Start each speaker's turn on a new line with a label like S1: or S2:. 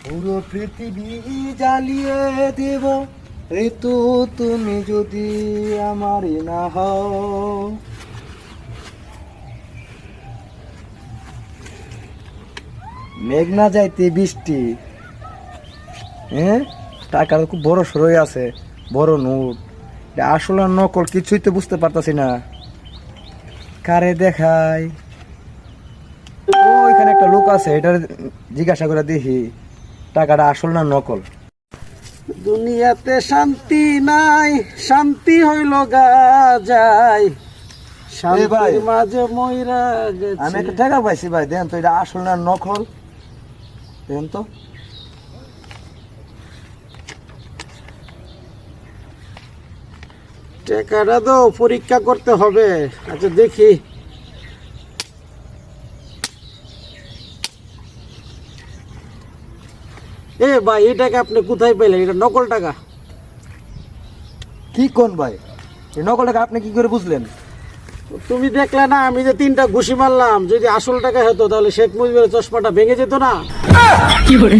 S1: পুরো পৃথিবী জ্বালিয়ে দেব ঋতু তুমি যদি আমারই না হও। মেঘনা যাইতে বৃষ্টি, হ্যাঁ টাকার খুব বড় সরই আছে, বড় নোট। আসলে আর নকল কিছুই তো বুঝতে পারতাছি না, কারে দেখাই। ওইখানে একটা লোক আছে, এটা জিজ্ঞাসা করে দেখি টাকাটা আসল না নকল। দুনিয়াতে শান্তি নাই, শান্তি হইল গা যায়, শান্তির মাঝে মইরা গেছে। আমি একটা টাকা পাইছি ভাই, দেন তো এটা আসল না নকল, দেন তো। টাকাটা তো পরীক্ষা করতে হবে। আচ্ছা দেখি। এ ভাই, এই টাকা আপনি কোথায় পেলেন? এটা নকল টাকা। কি কোন ভাই, এই নকল টাকা আপনি কি করে বুঝলেন? তুমি দেখলে না আমি যে 3টা ঘুষি মারলাম, যদি আসল টাকা হতো তাহলে শেখ মুজিবের চশমাটা ভেঙে যেত না। কি করে